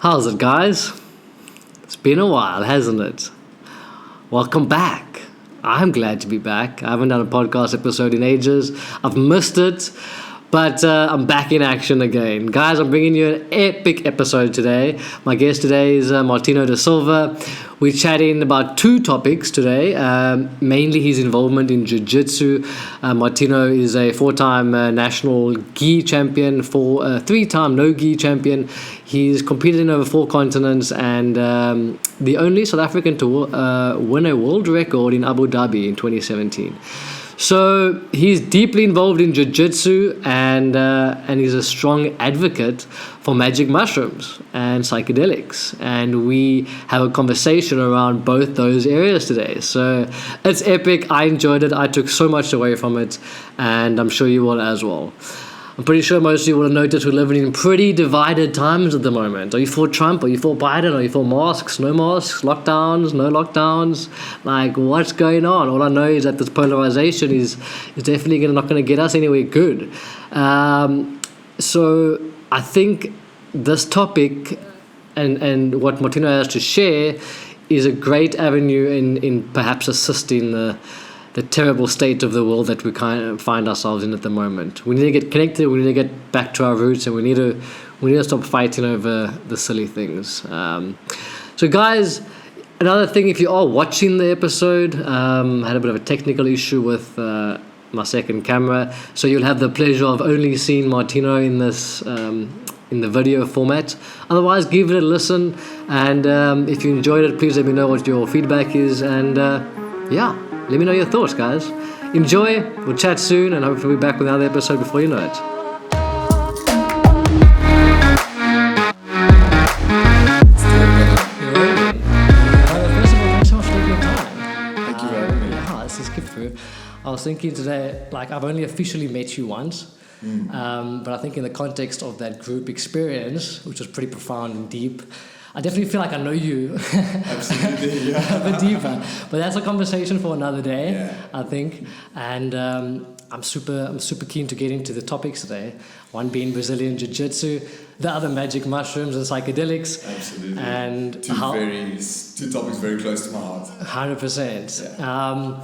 How's it, guys? It's been a while, hasn't it? Welcome back. I'm glad to be back. I haven't done a podcast episode in ages. I've missed it, but I'm back in action again. Guys, I'm bringing you an epic episode today. My guest today is Martino de Silva. We're chatting about two topics today, mainly his involvement in Jiu-Jitsu. Martino is a four-time national gi champion, three-time no-gi champion. He's competed in over 4 continents and the only South African to win a world record in Abu Dhabi in 2017. So he's deeply involved in Jiu-Jitsu and he's a strong advocate for magic mushrooms and psychedelics. And we have a conversation around both those areas today. So it's epic. I enjoyed it. I took so much away from it, and I'm sure you will as well. I'm pretty sure most of you will have noticed we're living in pretty divided times at the moment. Are you for Trump? Are you for Biden? Are you for masks? No masks? Lockdowns? No lockdowns? Like, what's going on? All I know is that this polarization is definitely not going to get us anywhere good. So I think this topic and what Martino has to share is a great avenue in perhaps assisting the terrible state of the world that we kind of find ourselves in at the moment. We need to get connected. We need to get back to our roots, and we need to stop fighting over the silly things. So, guys, another thing, if you are watching the episode, I had a bit of a technical issue with my second camera, so you'll have the pleasure of only seeing Martino in this in the video format. Otherwise, give it a listen, and if you enjoyed it, please let me know what your feedback is, and let me know your thoughts, guys. Enjoy. We'll chat soon, and hopefully we'll be back with another episode before you know it. First of all, thanks so much for taking your time. Thank you for having me. This is good for you. I was thinking today, I've only officially met you once, but I think in the context of that group experience, which was pretty profound and deep, I definitely feel like I know you. Absolutely, yeah. A bit deeper. But that's a conversation for another day, yeah. I think. And I'm super keen to get into the topics today. One being Brazilian Jiu-Jitsu, the other magic mushrooms and psychedelics. Absolutely. And two topics very close to my heart. 100%. Yeah.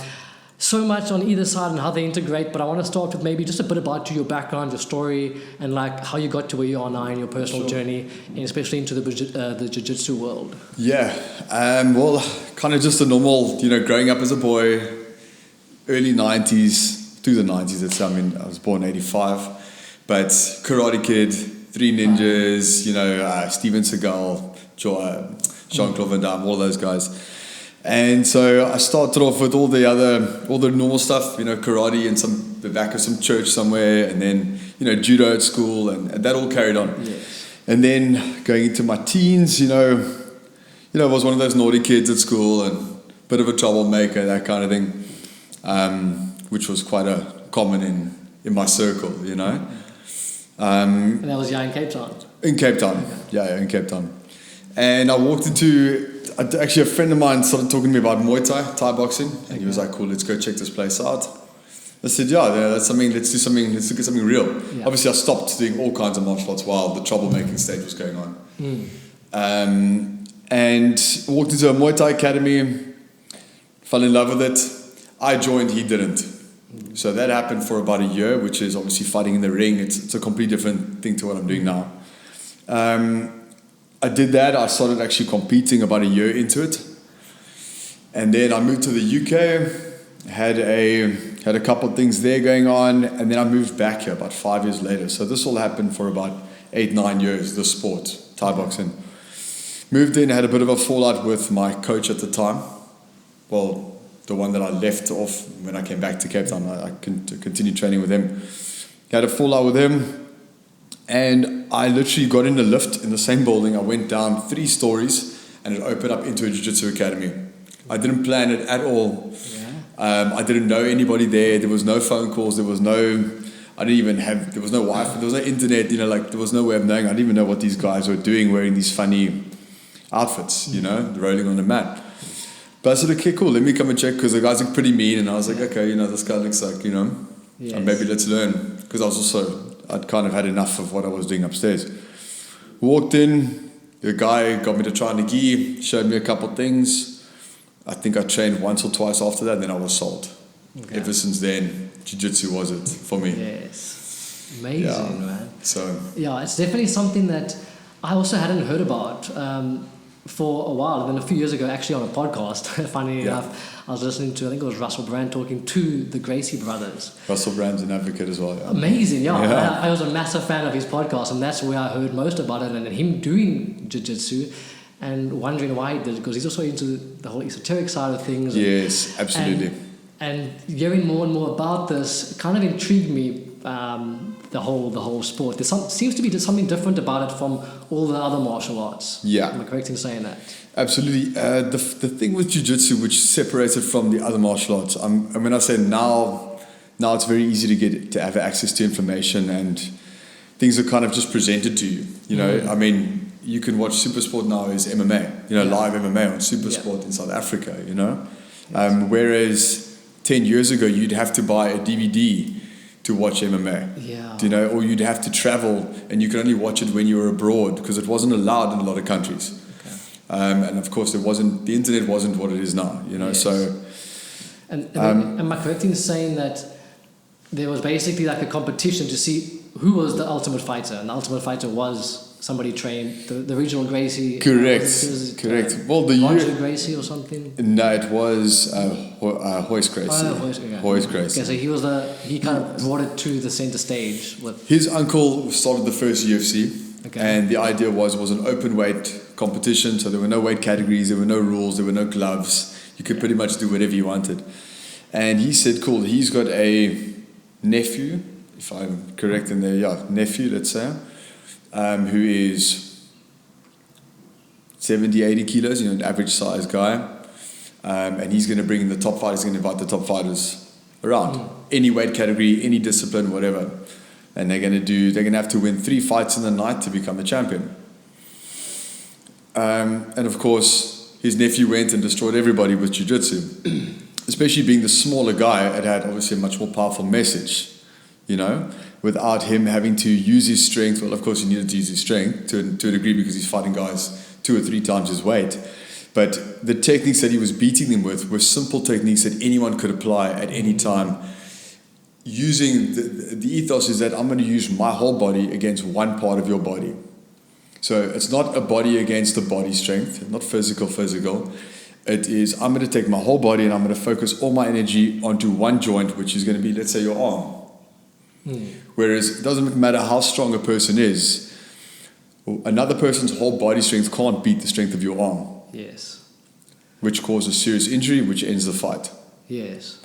So much on either side and how they integrate, but I want to start with maybe just a bit about your background, your story, and how you got to where you are now in your personal journey, and especially into the Jiu-Jitsu world. Yeah, well, kind of just a normal, growing up as a boy, early 90s, through the 90s, I was born in 85, but Karate Kid, Three Ninjas, Steven Seagal, Jean-Claude Van Damme, all those guys. And so I started off with all the normal stuff, karate in the back of some church somewhere, and then, judo at school, and that all carried on. Yes. And then going into my teens, I was one of those naughty kids at school and a bit of a troublemaker, that kind of thing, which was quite common in my circle, And that was in Cape Town? In Cape Town, yeah, in Cape Town. And I walked into... Actually, a friend of mine started talking to me about Muay Thai boxing, and he was like, "Cool, let's go check this place out." I said, "Yeah, that's something. Let's do something. Let's look at something real." Yeah. Obviously, I stopped doing all kinds of martial arts while the troublemaking stage was going on, and walked into a Muay Thai academy, fell in love with it. I joined, he didn't. So that happened for about a year, which is obviously fighting in the ring. It's a completely different thing to what I'm doing now. I did that. I started actually competing about a year into it, and then I moved to the UK. Had a couple of things there going on, and then I moved back here about 5 years later. So this all happened for about 8-9 years. The sport, Thai boxing. Moved in, had a bit of a fallout with my coach at the time. Well, the one that I left off when I came back to Cape Town. I continued training with him. Had a fallout with him. And I literally got in a lift in the same building. I went down 3 stories and it opened up into a Jiu-Jitsu academy. I didn't plan it at all. Yeah. I didn't know anybody there. There was no phone calls. There was no Wi-Fi. There was no internet. There was no way of knowing. I didn't even know what these guys were doing, wearing these funny outfits, rolling on the mat. But I said, okay, cool, let me come and check, because the guys look pretty mean. And I was like, okay, this guy looks like, yes. And maybe let's learn. Because I'd kind of had enough of what I was doing upstairs. Walked in, The guy got me to try Nagi, showed me a couple things. I think I trained once or twice after that, and then I was sold. Okay. Ever since then, Jiu-Jitsu was it for me. Yes. Amazing, man. So yeah, it's definitely something that I also hadn't heard about for a while. And then a few years ago, actually on a podcast, funny enough, I was listening to, I think it was Russell Brand talking to the Gracie brothers. Russell Brand's an advocate as well. Yeah. Amazing, yeah. I was a massive fan of his podcast, and that's where I heard most about it, and him doing jiu-jitsu and wondering why he did it, because he's also into the whole esoteric side of things. Yes, absolutely. And hearing more and more about this kind of intrigued me. The whole sport. Seems to be something different about it from all the other martial arts. Yeah. Am I correct in saying that? Absolutely. The thing with Jiu-Jitsu which separates it from the other martial arts, I mean, I say now it's very easy to have access to information, and things are kind of just presented to you. You know, I mean, you can watch Supersport now as MMA, live MMA on Supersport in South Africa, whereas 10 years ago you'd have to buy a DVD to watch MMA, or you'd have to travel, and you could only watch it when you were abroad because it wasn't allowed in a lot of countries. Okay. And of course, the internet wasn't what it is now, Yes. So. And am I correct in saying that there was basically like a competition to see who was the ultimate fighter, and the ultimate fighter was somebody trained, the original Gracie? Correct. Well, the Roger Gracie or something? No, it was Hoist Gracie. Hoist Gracie. Okay, so he kind of brought it to the center stage with his uncle started the first UFC. Okay. And the idea was an open weight competition, so there were no weight categories, there were no rules, there were no gloves. You could pretty much do whatever you wanted. And he said, cool, he's got a nephew, if I'm correct in there, nephew, let's say, who is 70, 80 kilos, an average size guy. And he's going to bring in the top fighters, he's going to invite the top fighters around. Any weight category, any discipline, whatever. And they're going to have to win 3 fights in the night to become a champion. And of course, his nephew went and destroyed everybody with Jiu-Jitsu. Especially being the smaller guy, it had obviously a much more powerful message, without him having to use his strength. Well, of course, he needed to use his strength to a degree because he's fighting guys 2 or 3 times his weight. But the techniques that he was beating them with were simple techniques that anyone could apply at any time. Using the ethos is that I'm going to use my whole body against one part of your body. So it's not a body against a body strength, not physical. It is, I'm going to take my whole body and I'm going to focus all my energy onto one joint, which is going to be, let's say, your arm. Whereas it doesn't matter how strong a person is, another person's whole body strength can't beat the strength of your arm. Yes. Which causes serious injury, which ends the fight. Yes.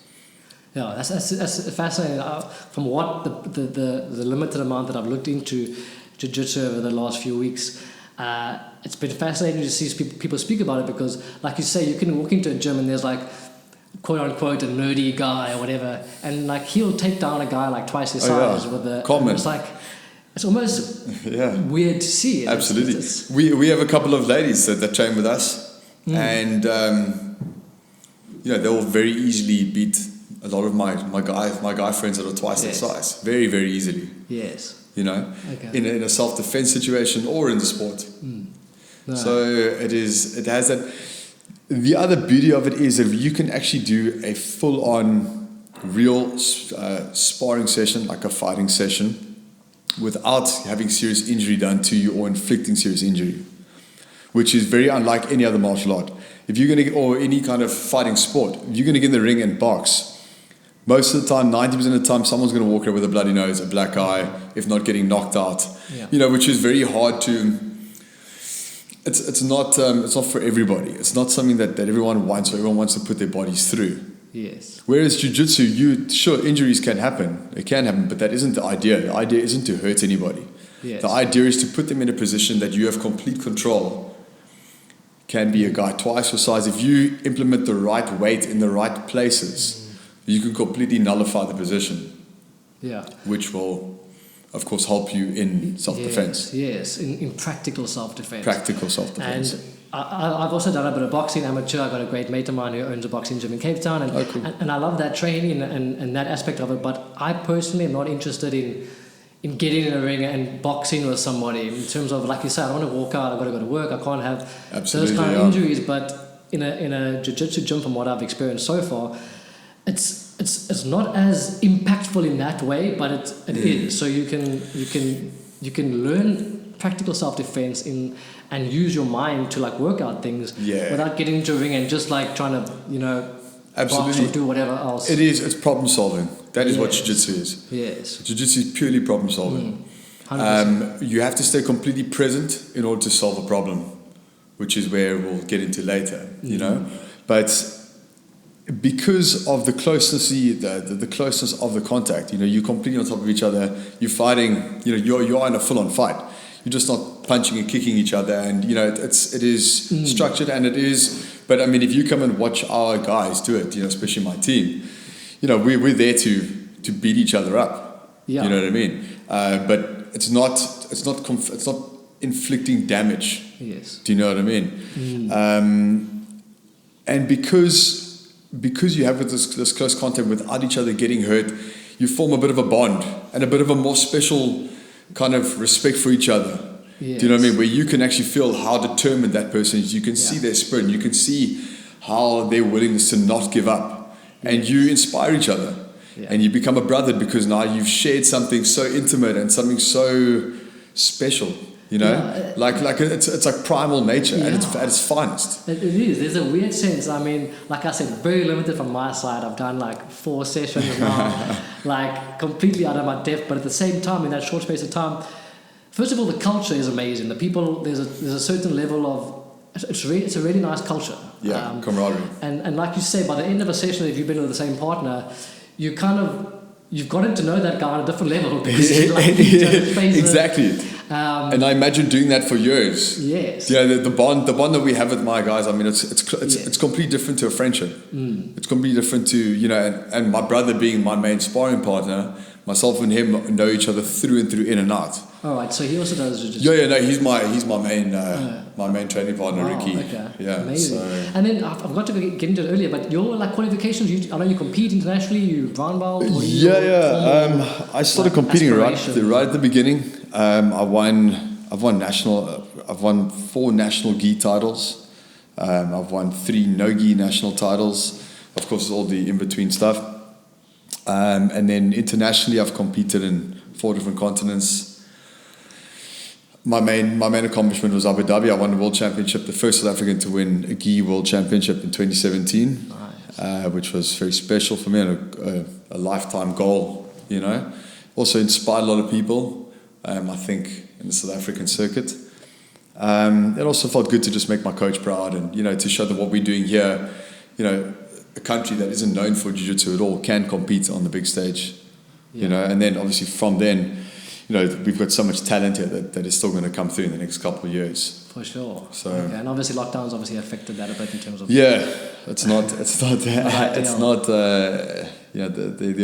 Yeah, that's fascinating. From what the limited amount that I've looked into Jiu-Jitsu over the last few weeks, it's been fascinating to see people speak about it, because, like you say, you can walk into a gym and there's like, quote unquote, a nerdy guy or whatever, and like he'll take down a guy like twice his size with a common. It's like, it's almost weird to see. Absolutely. We have a couple of ladies that train with us, and they'll very easily beat a lot of my guy friends that are twice their size, very, very easily. Yes. In a self-defense situation or in the sport. No. So it has that. The other beauty of it is that you can actually do a full-on real sparring session, like a fighting session, without having serious injury done to you or inflicting serious injury, which is very unlike any other martial art. If you're going to, or any kind of fighting sport, if you're going to get in the ring and box, most of the time, 90% of the time, someone's going to walk out with a bloody nose, a black eye, if not getting knocked out. Which is very hard to. It's not for everybody. It's not something that everyone wants, or everyone wants to put their bodies through. Yes. Whereas Jiu-Jitsu, sure, injuries can happen. It can happen, but that isn't the idea. The idea isn't to hurt anybody. Yes. The idea is to put them in a position that you have complete control. Can be a guy twice your size. If you implement the right weight in the right places, you can completely nullify the position. Yeah. Which will, of course, help you in self-defense. Yes, in practical self-defense. Practical self-defense. And I've also done a bit of boxing, amateur. I've got a great mate of mine who owns a boxing gym in Cape Town, and I love that training and that aspect of it. But I personally am not interested in in getting in a ring and boxing with somebody, in terms of, like you said, I want to walk out, I've got to go to work, I can't have those kind of injuries. But in a jiu-jitsu gym, from what I've experienced so far, it's not as impactful in that way, but it is. So you can learn practical self-defense and use your mind to like work out things without getting into a ring and just like trying to box or do whatever else. It's problem solving. That is what jiu-jitsu is. Yes. Jiu-jitsu is purely problem solving. 100%. You have to stay completely present in order to solve a problem, which is where we'll get into later, you know. But because of the closeness, the closeness of the contact, you know, you're completely on top of each other. You're fighting, you know, you're in a full-on fight. You're just not punching and kicking each other, and you know, it is structured, and it is. But I mean, if you come and watch our guys do it, you know, especially my team, you know, we're there to beat each other up. Yeah. You know what I mean? But it's not inflicting damage. Yes. Do you know what I mean? And because you have this close contact without each other getting hurt, you form a bit of a bond and a bit of a more special kind of respect for each other. Yes. Do you know what I mean? Where you can actually feel how determined that person is. You can see their spirit. You can see how their willingness to not give up. And you inspire each other. Yeah. And you become a brother because now you've shared something so intimate and something so special. You know, like it's like primal nature at its finest. It is. There's a weird sense. I mean, like I said, very limited from my side. I've done like 4 sessions now, like completely out of my depth. But at the same time, in that short space of time, first of all, the culture is amazing. The people, there's a certain level of, it's a really nice culture. Yeah, camaraderie. And like you say, by the end of a session, if you've been with the same partner, you've gotten to know that guy on a different level because you like each other's faces. Exactly. And I imagine doing that for years. Yes. Yeah, the bond that we have with my guys. I mean, it's completely different to a friendship. It's completely different to, you know, and my brother being my main sparring partner, myself and him know each other through and through, in and out. All right. So he also does jiu-jitsu. Yeah. No, he's my main training partner, Ricky. Okay. Yeah. Amazing. So. And then I've got to get into it earlier, but your like qualifications. I know you compete internationally. You brown belt. I started competing right at the beginning. I've won 4 national gi titles. I've won 3 no gi national titles. Of course, all the in between stuff. And then internationally, I've competed in 4 different continents. My main accomplishment was Abu Dhabi. I won the world championship, the first South African to win a gi world championship in 2017, which was very special for me and a lifetime goal. You know, also inspired a lot of people. I think in the South African circuit. It also felt good to just make my coach proud and, you know, to show that what we're doing here, you know, a country that isn't known for jiu-jitsu at all can compete on the big stage, you know, and then obviously from then, you know, we've got so much talent here that is still going to come through in the next couple of years. For sure. So, okay. And obviously lockdowns obviously affected that a bit in terms of... the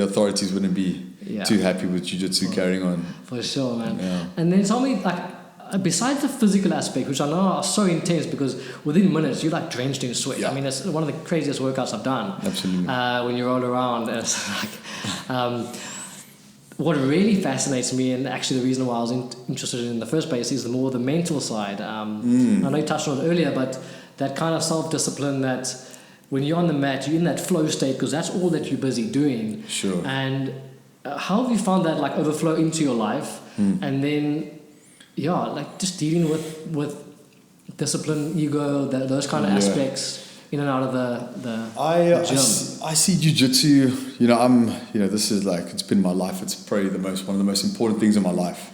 authorities wouldn't be too happy with jiu-jitsu carrying on. For sure, man. Yeah. And then tell me, like, besides the physical aspect, which I know are so intense because within minutes you're like drenched in sweat. I mean, it's one of the craziest workouts I've done. Absolutely. When you roll around, it's like... what really fascinates me, and actually the reason why I was interested in the first place, is the mental side. I know you touched on it earlier, but that kind of self-discipline that when you're on the mat, you're in that flow state because that's all that you're busy doing. Sure. And how have you found that like overflow into your life? And then, like just dealing with discipline, ego, those kind of aspects in and out of the gym. I see jiu-jitsu, this is like, it's been my life. It's probably one of the most important things in my life,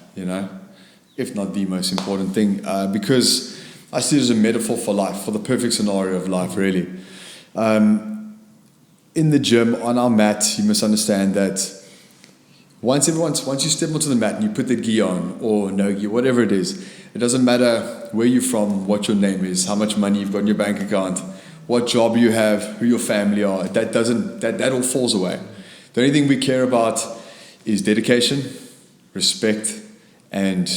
if not the most important thing, because I see it as a metaphor for life, for the perfect scenario of life, really. In the gym, on our mat, you must understand that once you step onto the mat and you put the gi on, or no gi, whatever it is, it doesn't matter where you're from, what your name is, how much money you've got in your bank account, what job you have, who your family are, that all falls away. The only thing we care about is dedication, respect, and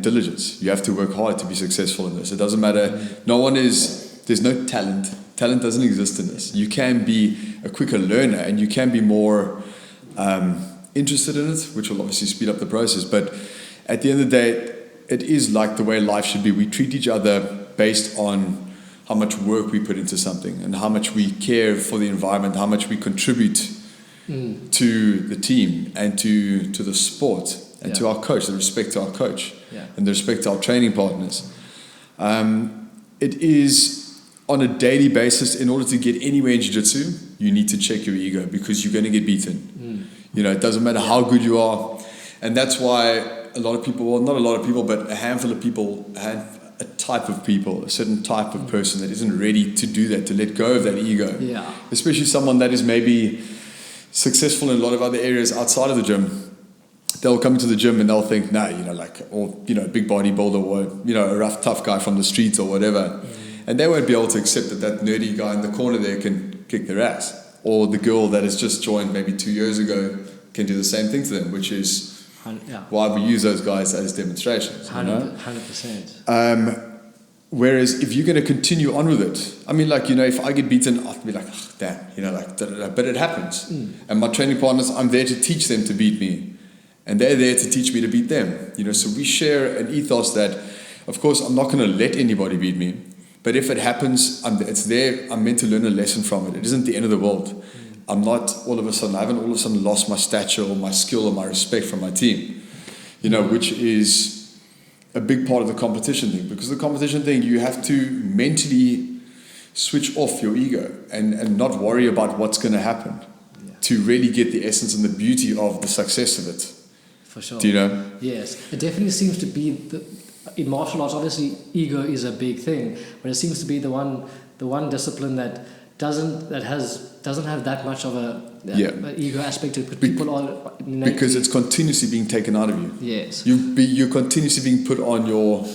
diligence. You have to work hard to be successful in this. It doesn't matter. There's no talent. Talent doesn't exist in this. You can be a quicker learner and you can be more interested in it, which will obviously speed up the process. But at the end of the day, it is like the way life should be. We treat each other based on how much work we put into something and how much we care for the environment, how much we contribute to the team and to the sport and to our coach, the respect to our coach and the respect to our training partners. It is on a daily basis. In order to get anywhere in jiu-jitsu, you need to check your ego, because you're going to get beaten. You know, it doesn't matter how good you are. And that's why a lot of people, well, not a lot of people, but a handful of people have a type of people, a certain type of person that isn't ready to do that, to let go of that ego. Yeah. Especially someone that is maybe successful in a lot of other areas outside of the gym. They'll come into the gym and they'll think, nah, you know, like, or, you know, big bodybuilder or, you know, a rough, tough guy from the streets or whatever. And they won't be able to accept that nerdy guy in the corner there can kick their ass. Or the girl that has just joined maybe 2 years ago can do the same thing to them, which is why we use those guys as demonstrations. 100%. Whereas if you're going to continue on with it, I mean, like, you know, if I get beaten, I'll be like, oh, damn, you know, like, but it happens. And my training partners, I'm there to teach them to beat me. And they're there to teach me to beat them. You know, so we share an ethos that, of course, I'm not going to let anybody beat me. But if it happens, it's there. I'm meant to learn a lesson from it. It isn't the end of the world. I haven't all of a sudden lost my stature or my skill or my respect from my team. You know, which is a big part of the competition thing. Because the competition thing, you have to mentally switch off your ego and not worry about what's going to happen to really get the essence and the beauty of the success of it. For sure. Do you know? Yes. It definitely seems to be, in martial arts, obviously, ego is a big thing. But it seems to be the one discipline that doesn't have that much of an ego aspect to it. People are because it's continuously being taken out of you. Yes. You're continuously being put on you're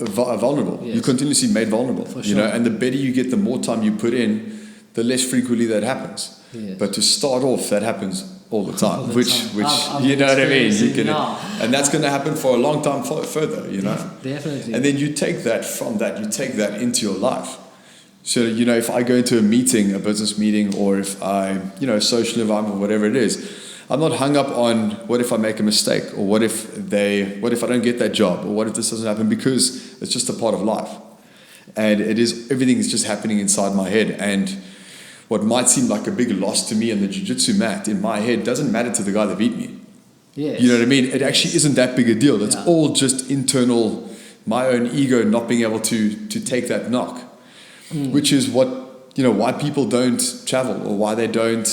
vulnerable. Yes. You're continuously made vulnerable. For you sure. know, and the better you get, the more time you put in, the less frequently that happens. Yes. But to start off, that happens all the time. All the which time. you know what I mean? You can, now. and that's going to happen for a long time further. You know. Definitely. And then you take that into your life. So, you know, if I go into a meeting, a business meeting, or if I, you know, social environment, whatever it is, I'm not hung up on what if I make a mistake, or what if I don't get that job, or what if this doesn't happen, because it's just a part of life. And everything is just happening inside my head. And what might seem like a big loss to me on the jiu-jitsu mat, in my head, doesn't matter to the guy that beat me. Yes. You know what I mean? It actually isn't that big a deal. It's all just internal, my own ego not being able to take that knock. Which is what, you know, why people don't travel, or why they don't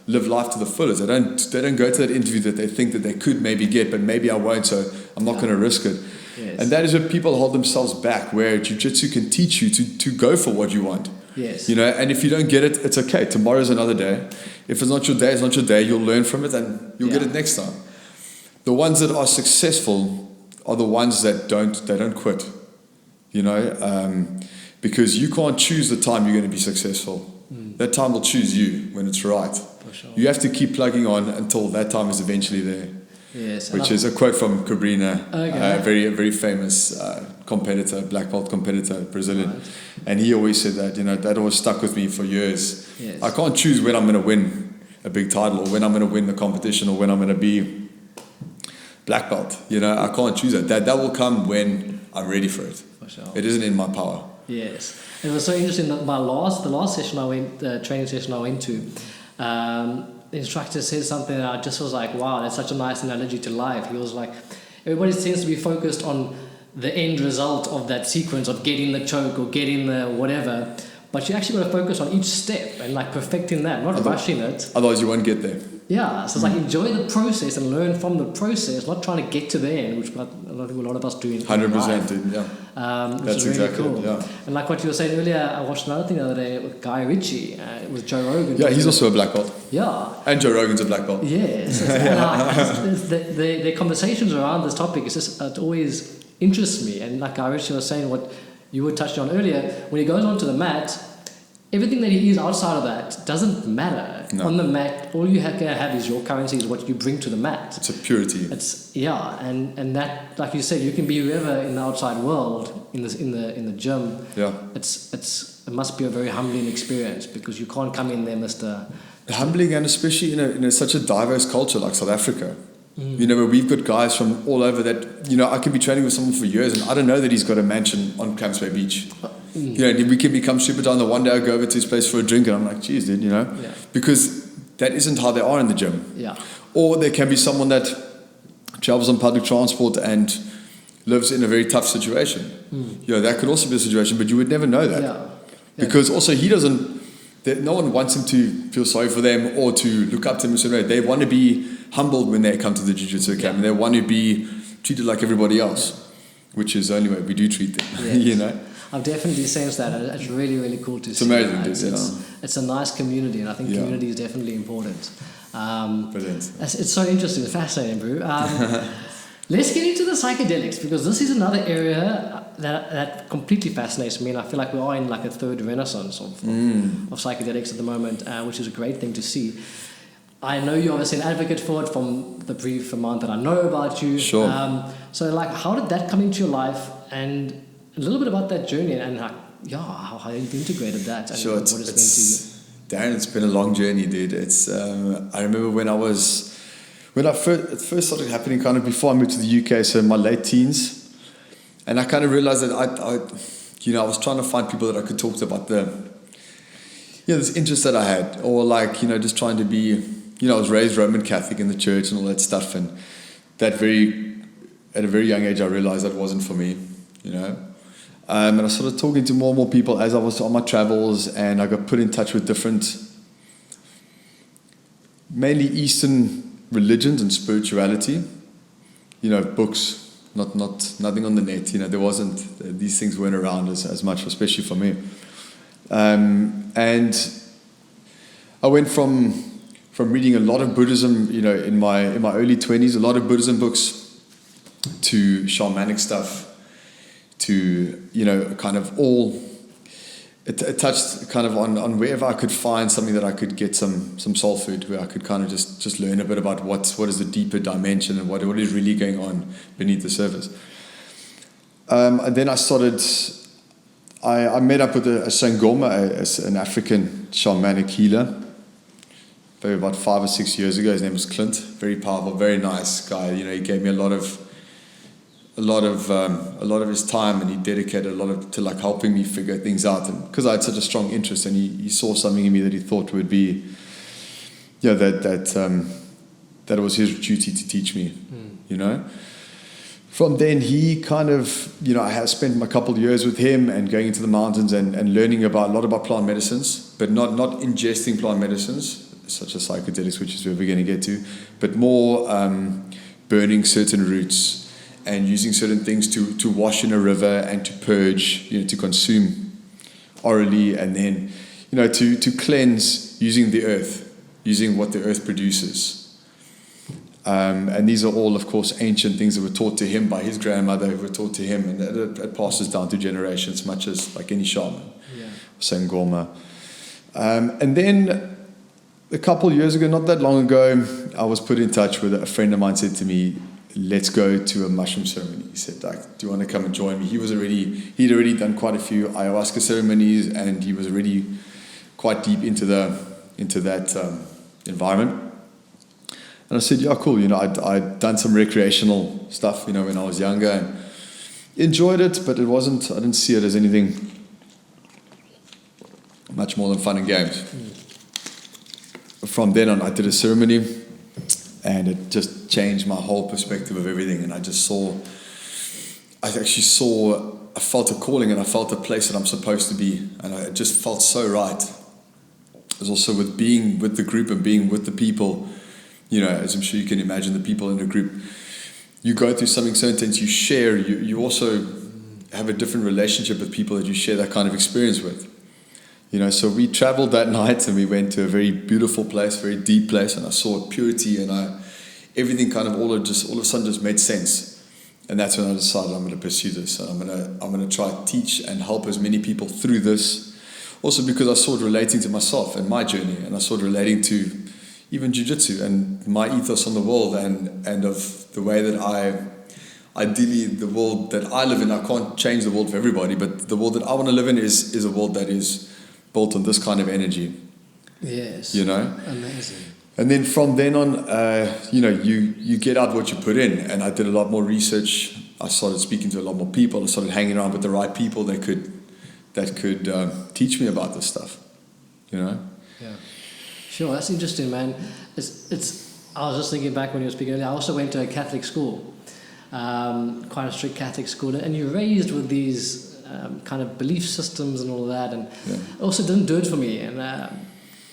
live life to the fullest. They don't go to that interview that they think that they could maybe get, but maybe I won't, so I'm not going to risk it. Yes. And that is where people hold themselves back, where jiu-jitsu can teach you to go for what you want. Yes. You know, and if you don't get it, it's okay. Tomorrow's another day. If it's not your day, it's not your day. You'll learn from it and you'll get it next time. The ones that are successful are the ones that don't quit. You know, because you can't choose the time you're going to be successful. That time will choose you when it's right. For sure. You have to keep plugging on until that time is eventually there. Yes. Which is a quote from Cabrina, Okay. a very famous competitor, black belt competitor, Brazilian. Right. And he always said that, you know, that always stuck with me for years. Yes. I can't choose when I'm going to win a big title, or when I'm going to win the competition, or when I'm going to be black belt. You know, I can't choose that. That will come when I'm ready for it. For sure. It isn't in my power. Yes, it was so interesting that the last session training session I went to, the instructor said something that I just was like, wow, that's such a nice analogy to life. He was like, everybody seems to be focused on the end result of that sequence of getting the choke or getting the whatever, but you actually got to focus on each step and like perfecting that, not rushing it. Otherwise you won't get there. Yeah, so it's like enjoy the process and learn from the process, not trying to get to the end, which a lot of us do in 100%, life. dude, yeah. Which is really exactly cool. it, yeah. And like what you were saying earlier, I watched another thing the other day with Guy Ritchie, with Joe Rogan. Yeah, he's also a black belt. Yeah. And Joe Rogan's a black belt. Yes. The conversations around this topic, it always interests me. And like Guy Ritchie was saying, what you were touching on earlier, when he goes onto the mat, everything that he is outside of that doesn't matter. No. On the mat, all you have is your currency, is what you bring to the mat. It's a purity. And that, like you said, you can be whoever in the outside world, in the gym. Yeah. It must be a very humbling experience, because you can't come in there, Mr. humbling, and especially in such a diverse culture like South Africa. Where we've got guys from all over that, I can be training with someone for years and I don't know that he's got a mansion on Camps Bay Beach. We can become super down the one day I go over to his place for a drink and I'm like, geez, dude, because that isn't how they are in the gym. Yeah. Or there can be someone that travels on public transport and lives in a very tough situation. That could also be a situation, but you would never know that. Yeah. Because also no one wants him to feel sorry for them or to look up to them. They want to be humbled when they come to the Jiu-Jitsu Academy. They want to be treated like everybody else, which is the only way we do treat them. Yes. I've definitely sensed that. It's really, really cool to see. It's amazing. It's a nice community, and I think community is definitely important. Brilliant. It's so interesting, fascinating, bro. Let's get into the psychedelics, because this is another area that completely fascinates me, and I feel like we are in like a third renaissance of psychedelics at the moment, which is a great thing to see. I know you're obviously an advocate for it from the brief amount that I know about you. Sure. So like, how did that come into your life, and a little bit about that journey, and how you've integrated that, and what it's meant to you. Darren, it's been a long journey, dude. It's I remember when it first started happening, kind of before I moved to the UK, so in my late teens, and I kind of realized that I was trying to find people that I could talk to about this interest that I had, or just trying to be, I was raised Roman Catholic in the church and all that stuff, and at a very young age I realized that wasn't for me, and I started talking to more and more people as I was on my travels, and I got put in touch with different, mainly Eastern religions and spirituality, books, nothing on the net, there wasn't, these things weren't around as much, especially for me. And I went from reading a lot of Buddhism, in my early 20s, a lot of Buddhism books, to shamanic stuff, to kind of all. It touched kind of on wherever I could find something that I could get some soul food, where I could kind of just learn a bit about what is the deeper dimension and what is really going on beneath the surface. And then I met up with a Sangoma, an African shamanic healer, maybe about 5 or 6 years ago. His name was Clint. Very powerful, very nice guy. He gave me a lot of his time, and he dedicated a lot to helping me figure things out. And because I had such a strong interest, and he saw something in me that he thought would be, that it was his duty to teach me, From then, he kind of, I had spent a couple of years with him and going into the mountains and learning a lot about plant medicines, but not ingesting plant medicines, such as psychedelics, which is where we're going to get to, but more burning certain roots and using certain things to wash in a river and to purge, to consume orally, and then, to cleanse using the earth, using what the earth produces. And these are all, of course, ancient things that were taught to him by his grandmother, who were taught to him, and it passes down to generations, much as like any shaman, Sangoma. And then a couple of years ago, not that long ago, I was put in touch with a friend of mine. Said to me, let's go to a mushroom ceremony. He said, do you want to come and join me? He'd already done quite a few ayahuasca ceremonies, and he was already quite deep into that environment. And I said, yeah, cool. I'd done some recreational stuff, when I was younger, and enjoyed it, but I didn't see it as anything much more than fun and games. From then on, I did a ceremony, and it just changed my whole perspective of everything. And I felt a calling, and I felt a place that I'm supposed to be. And it just felt so right. It was also with being with the group and being with the people, as I'm sure you can imagine, the people in the group, you go through something so intense, you share, you also have a different relationship with people that you share that kind of experience with. So we traveled that night, and we went to a very beautiful place, very deep place, and I saw purity, and everything kind of all of a sudden just made sense. And that's when I decided I'm going to pursue this. And I'm going to try to teach and help as many people through this. Also because I saw it relating to myself and my journey, and I saw it relating to even Jiu-Jitsu and my ethos on the world, and of the way that ideally the world that I live in, I can't change the world for everybody, but the world that I want to live in is a world that is built on this kind of energy. Yes. You know? Amazing. And then from then on, you get out what you put in. And I did a lot more research. I started speaking to a lot more people. I started hanging around with the right people that could teach me about this stuff, you know? Yeah. Sure, that's interesting, man. I was just thinking back when you were speaking earlier, I also went to a Catholic school, quite a strict Catholic school, and you're raised with these kind of belief systems and all of that, and it also didn't do it for me. And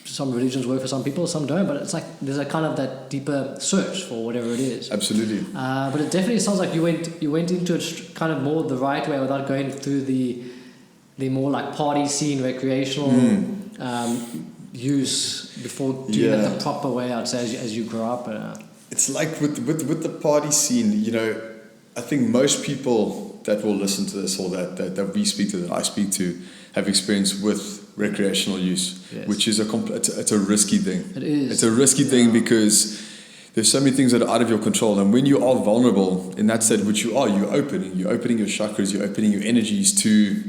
some religions work for some people, some don't, but it's like there's a kind of that deeper search for whatever it is. Absolutely. But it definitely sounds like you went into it kind of more the right way without going through the more like party scene, recreational use before doing it the proper way, I'd say, as you grow up. It's like with the party scene, you know, I think most people that will listen to this or that we speak to, that I speak to, have experience with recreational use, which is it's a risky thing. It is. It's a risky thing because there's so many things that are out of your control, and when you are vulnerable in that state, which you're opening your chakras, you're opening your energies to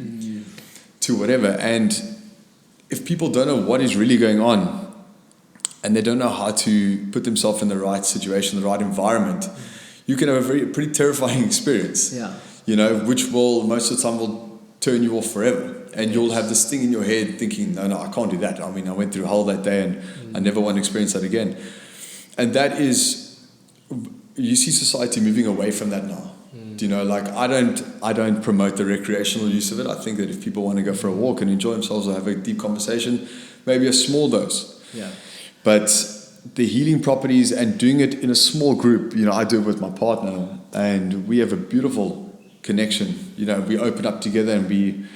whatever. And if people don't know what is really going on, and they don't know how to put themselves in the right situation, the right environment, you can have a pretty terrifying experience. Yeah. You know, which will most of the time will turn you off forever. And you'll have this thing in your head thinking, no, I can't do that. I mean, I went through hell that day and I never want to experience that again. And that is, you see society moving away from that now. Do you know, like I don't promote the recreational use of it. I think that if people want to go for a walk and enjoy themselves or have a deep conversation, maybe a small dose. Yeah. But the healing properties and doing it in a small group, you know, I do it with my partner and we have a beautiful connection. You know, we open up together and we,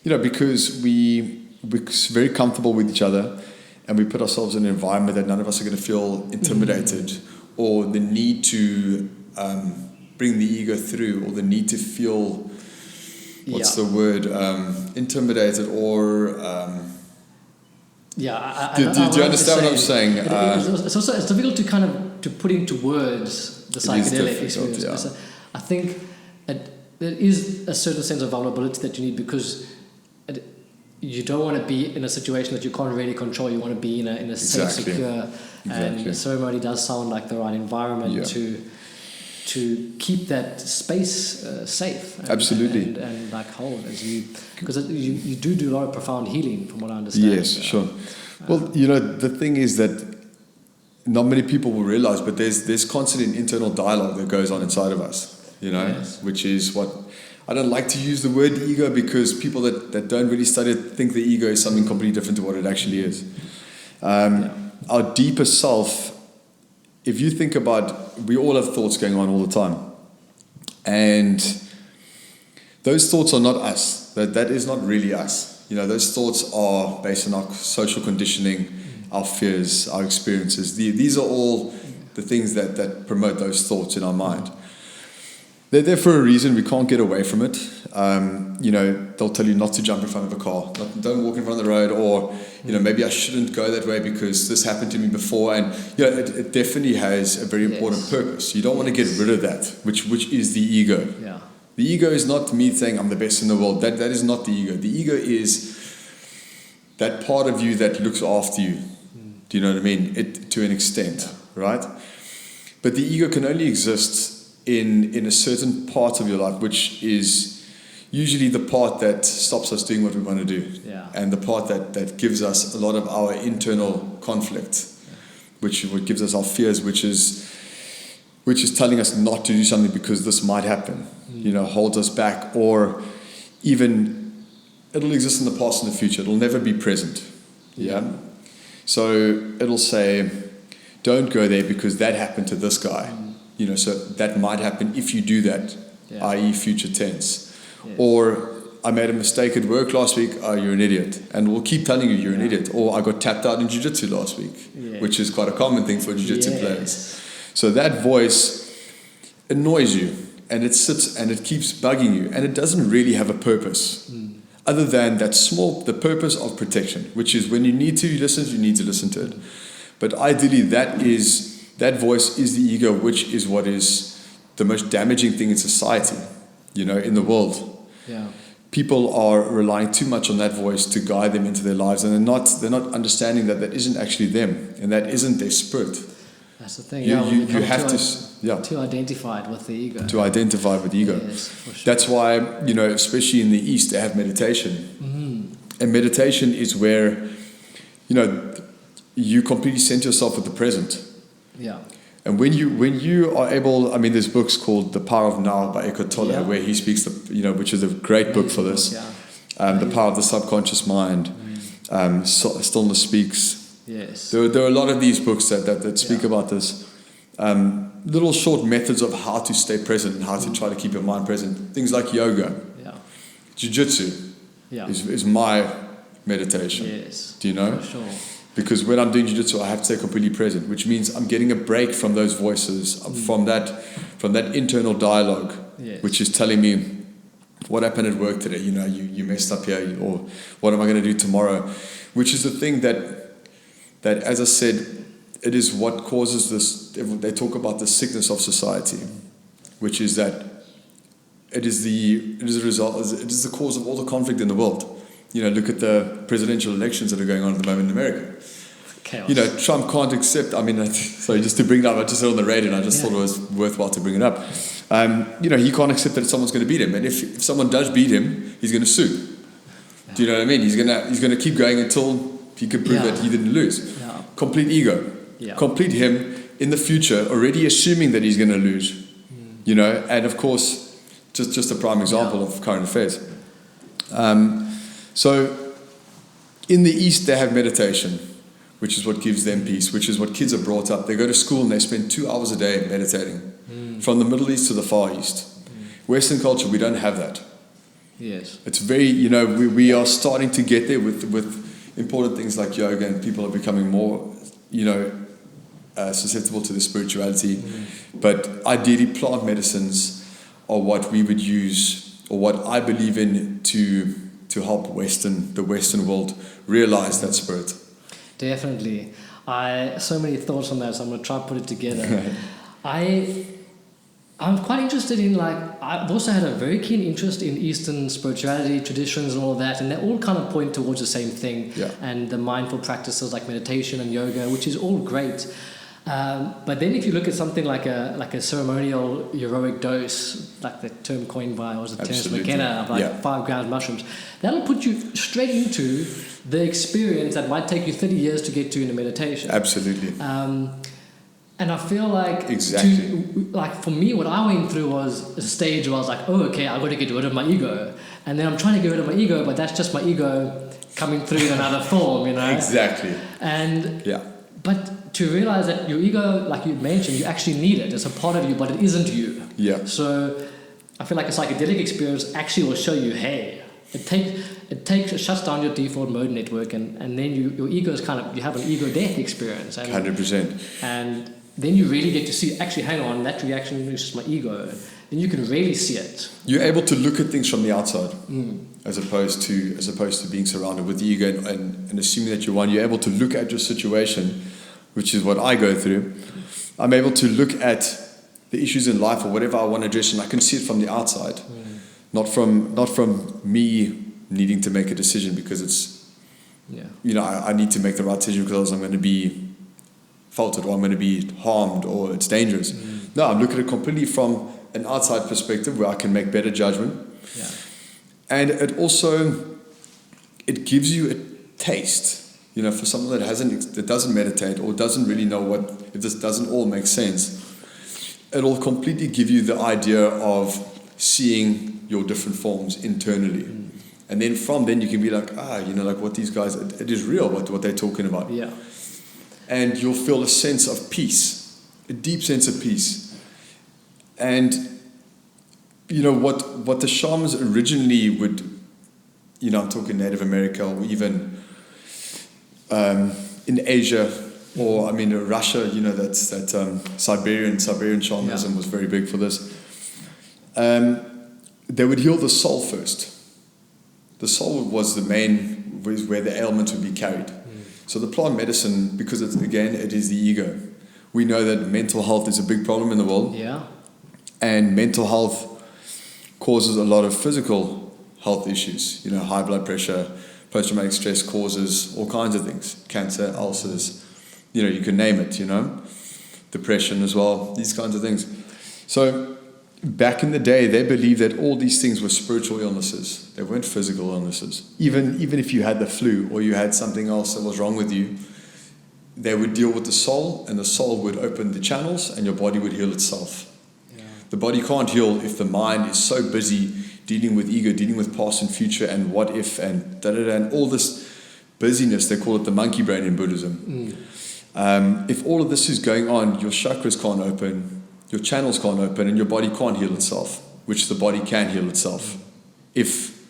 you know, because we're very comfortable with each other and we put ourselves in an environment that none of us are going to feel intimidated or the need to bring the ego through or the need to feel, what's the word, intimidated or... do you understand what I'm saying? It's difficult to kind of to put into words the psychedelic experience. Yeah. I think there is a certain sense of vulnerability that you need because you don't want to be in a situation that you can't really control. You want to be in a safe, secure, and the ceremony does sound like the right environment to keep that space safe. And like hold as you, because you do a lot of profound healing from what I understand. Yes, sure. Well, you know, the thing is that not many people will realize, but there's constant internal dialogue that goes on inside of us, you know, which is what, I don't like to use the word ego because people that don't really study it think the ego is something completely different to what it actually is. Our deeper self, if you think about, we all have thoughts going on all the time. And those thoughts are not us. That is not really us. You know, those thoughts are based on our social conditioning, our fears, our experiences. These are all the things that promote those thoughts in our mind. They're there for a reason. We can't get away from it. You know, they'll tell you not to jump in front of a car, don't walk in front of the road, or, you know, maybe I shouldn't go that way because this happened to me before. And, you know, it definitely has a very important purpose. You don't want to get rid of that, which is the ego. Yeah. The ego is not me saying I'm the best in the world. That is not the ego. The ego is that part of you that looks after you. Do you know what I mean? To an extent, right? But the ego can only exist in a certain part of your life, which is usually the part that stops us doing what we want to do, and the part that gives us a lot of our internal conflict, which gives us our fears, which is telling us not to do something because this might happen, you know, holds us back, or even it'll exist in the past and the future. It'll never be present. Yeah. So it'll say, don't go there because that happened to this guy. You know, so that might happen if you do that, i.e. future tense. Yes. Or I made a mistake at work last week, oh, you're an idiot. And we'll keep telling you you're an idiot. Or I got tapped out in Jiu-Jitsu last week, which is quite a common thing for Jiu-Jitsu players. So that voice annoys you, and it sits and it keeps bugging you, and it doesn't really have a purpose. Other than the purpose of protection, which is when you need to listen, you need to listen to it. But ideally, that voice is the ego, which is what is the most damaging thing in society, you know, in the world. Yeah. people are relying too much on that voice to guide them into their lives, and they're not understanding that isn't actually them, and that isn't their spirit. That's the thing. You have to too identified with the ego. To identify with the ego. Yes, for sure. That's why, especially in the East, they have meditation. Mm-hmm. And meditation is where, you completely center yourself with the present. Yeah. And when you are able, there's books called The Power of Now by Eckhart Tolle, where he speaks, which is a great book for this. Yeah. The Power of the Subconscious Mind. Stillness Speaks. Yes. There are a lot of these books that speak about this. Little short methods of how to stay present and how to try to keep your mind present. Things like yoga. Yeah. Jiu-Jitsu is my meditation. Yes. Do you know? For sure. Because when I'm doing Jiu-Jitsu, I have to stay completely present, which means I'm getting a break from those voices, from that internal dialogue, which is telling me what happened at work today. You messed up here, or what am I going to do tomorrow? Which is the thing that, as I said, it is what causes this. They talk about the sickness of society, which is that it is the cause of all the conflict in the world. Look at the presidential elections that are going on at the moment in America. Chaos. Trump can't accept. Sorry, just to bring it up, I just said on the radio, and I just thought it was worthwhile to bring it up. He can't accept that someone's going to beat him, and if someone does beat him, he's going to sue. Yeah. Do you know what I mean? He's going to keep going until he can prove that he didn't lose. Yeah. Complete ego. Yeah. Complete him in the future, already assuming that he's going to lose. And of course, just a prime example of current affairs. So in the East, they have meditation, which is what gives them peace, which is what kids are brought up. They go to school and they spend 2 hours a day meditating, from the Middle East to the Far East. Western culture, we don't have that. Yes. It's very, we are starting to get there with important things like yoga, and people are becoming more, susceptible to the spirituality. But ideally, plant medicines are what we would use, or what I believe in to help the Western world realize that spirit. Definitely. So many thoughts on that, so I'm going to try to put it together. I'm quite interested in, I've also had a very keen interest in Eastern spirituality, traditions and all that, and they all kind of point towards the same thing. Yeah. And the mindful practices like meditation and yoga, which is all great. But then if you look at something like a ceremonial heroic dose, like the term coined by, Terence McKenna, of 5 grams mushrooms, that'll put you straight into the experience that might take you 30 years to get to in a meditation. Absolutely. And I feel like, for me, what I went through was a stage where I was like, oh, okay, I've got to get rid of my ego. And then I'm trying to get rid of my ego, but that's just my ego coming through in another form, Exactly. And but to realize that your ego, like you mentioned, you actually need it. It's a part of you, but it isn't you. Yeah. So I feel like a psychedelic experience actually will show you, hey, it shuts down your default mode network, and then your ego is you have an ego death experience. 100%. And then you really get to see, actually, hang on, that reaction is just my ego. Then you can really see it. You're able to look at things from the outside, as opposed to being surrounded with the ego and assuming that you're one. You're able to look at your situation, which is what I go through. I'm able to look at the issues in life or whatever I want to address, and I can see it from the outside, not from me needing to make a decision because it's, I need to make the right decision because I'm going to be faulted or I'm going to be harmed or it's dangerous. No, I'm looking at it completely from an outside perspective where I can make better judgment. Yeah. And it gives you a taste, for someone that doesn't meditate or doesn't really know if this doesn't all make sense. It'll completely give you the idea of seeing your different forms internally. And then from then you can be like, like what these guys, it is real what they're talking about. Yeah. And you'll feel a sense of peace, a deep sense of peace. And, what the shamans originally would, I'm talking Native America or even in Asia or, Russia, that Siberian shamanism was very big for this. They would heal the soul first. The soul was where the ailments would be carried. So the plant medicine, because it is the ego. We know that mental health is a big problem in the world. Yeah. And mental health causes a lot of physical health issues. High blood pressure, post-traumatic stress causes all kinds of things. Cancer, ulcers, you can name it, depression as well, these kinds of things. So back in the day, they believed that all these things were spiritual illnesses. They weren't physical illnesses. Even if you had the flu or you had something else that was wrong with you, they would deal with the soul, and the soul would open the channels and your body would heal itself. Yeah. The body can't heal if the mind is so busy dealing with ego, dealing with past and future and what if and da-da-da, and all this busyness. They call it the monkey brain in Buddhism. If all of this is going on, your chakras can't open, your channels can't open, and your body can't heal itself, which the body can heal itself if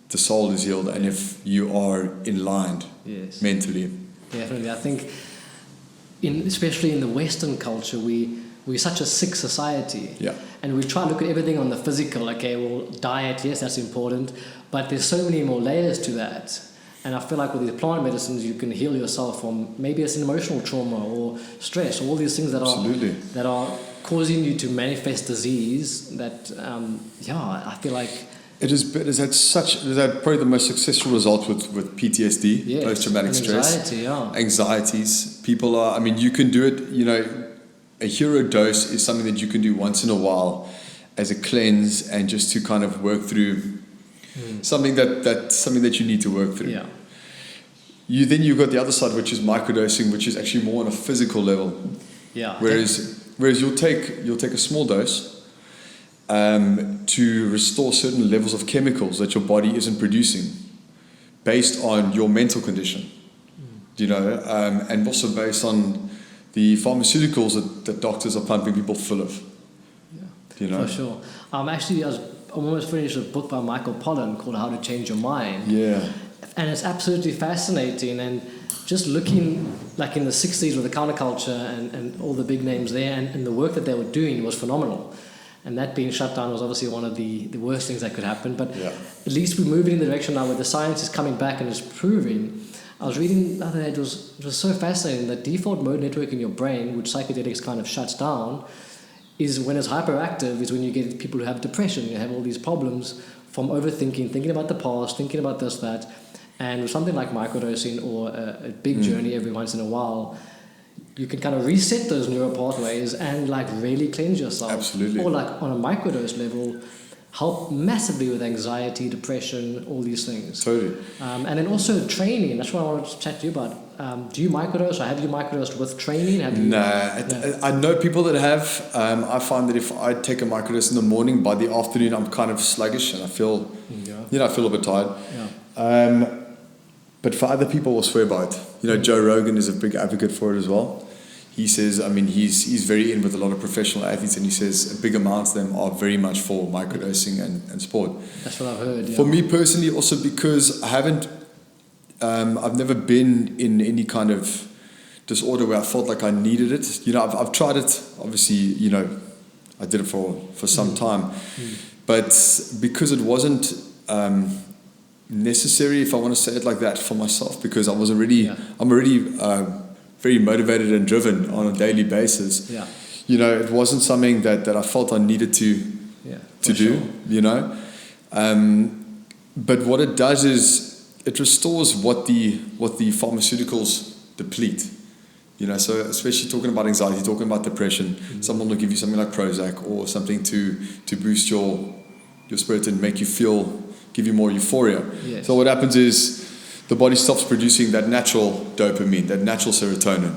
the soul is healed and if you are in line mentally. Definitely. I think especially in the Western culture, we're such a sick society. Yeah. And we try to look at everything on the physical. Okay, well, diet, yes, that's important, but there's so many more layers to that. And I feel like with these plant medicines, you can heal yourself from maybe it's an emotional trauma or stress, or all these things that are causing you to manifest disease. That I feel like it has had probably the most successful result with PTSD, post-traumatic stress, anxieties. People are. I mean, you can do it. A hero dose is something that you can do once in a while as a cleanse and just to kind of work through something that you need to work through. Yeah. You've got the other side, which is microdosing, which is actually more on a physical level. Yeah. Whereas you'll take a small dose to restore certain levels of chemicals that your body isn't producing based on your mental condition. And also based on the pharmaceuticals that doctors are pumping people full of. Yeah, for sure. Actually, I almost finished a book by Michael Pollan called How to Change Your Mind. Yeah. And it's absolutely fascinating. And just looking like in the 60s with the counterculture and all the big names there and the work that they were doing was phenomenal. And that being shut down was obviously one of the worst things that could happen. But at least we're moving in the direction now where the science is coming back and is proving. I was reading the other day, it was so fascinating, that default mode network in your brain, which psychedelics kind of shuts down, is when it's hyperactive, is when you get people who have depression, you have all these problems from overthinking, thinking about the past, thinking about this, that. And with something like microdosing or a big journey every once in a while, you can kind of reset those neural pathways and like really cleanse yourself. Absolutely. Or like on a microdose level, help massively with anxiety, depression, all these things. Totally. And then also training. That's what I wanted to chat to you about. Do you microdose, or have you microdosed with training? I know people that have. I find that if I take a microdose in the morning, by the afternoon I'm kind of sluggish and I feel, I feel a bit tired. Yeah. But for other people, we'll swear by it. Joe Rogan is a big advocate for it as well. He says, he's very in with a lot of professional athletes, and he says a big amount of them are very much for microdosing and sport. That's what I've heard. Yeah. For me personally, also because I've never been in any kind of disorder where I felt like I needed it. I've tried it. Obviously, I did it for some time, but because it wasn't necessary, if I want to say it like that, for myself, because I'm already very motivated and driven on a daily basis. Yeah. It wasn't something that I felt I needed to do. Sure. But what it does is it restores what the pharmaceuticals deplete. So especially talking about anxiety, talking about depression, someone will give you something like Prozac or something to boost your spirit and make you give you more euphoria. Yes. So what happens is the body stops producing that natural dopamine, that natural serotonin.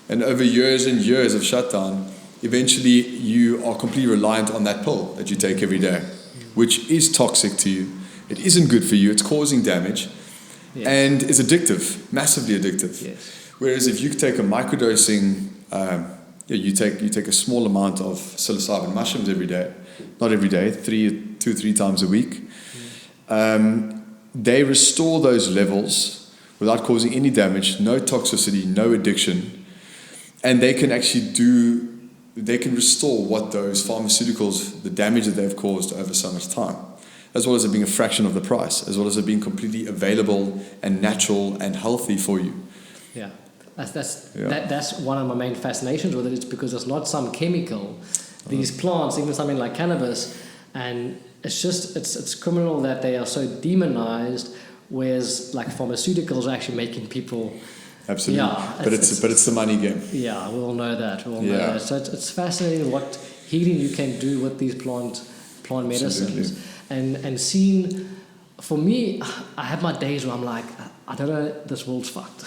And over years and years of shutdown, eventually you are completely reliant on that pill that you take every day, which is toxic to you. It isn't good for you. It's causing damage. Yes. And is addictive, massively addictive. Yes. Whereas if you take a microdosing, you take a small amount of psilocybin mushrooms every day, not every day, 2 or 3 times a week. They restore those levels without causing any damage, no toxicity, no addiction, and they can restore what those pharmaceuticals, the damage that they've caused over so much time, as well as it being a fraction of the price, as well as it being completely available and natural and healthy for you. Yeah, that's one of my main fascinations with it. It's because it's not some chemical. These plants, even something like cannabis, and it's criminal that they are so demonized, whereas like pharmaceuticals are actually making people. Absolutely. Yeah, but it's the money game. Yeah, we all know that. So it's fascinating what healing you can do with these plant medicines. And seeing, for me, I have my days where I'm like, I don't know, this world's fucked.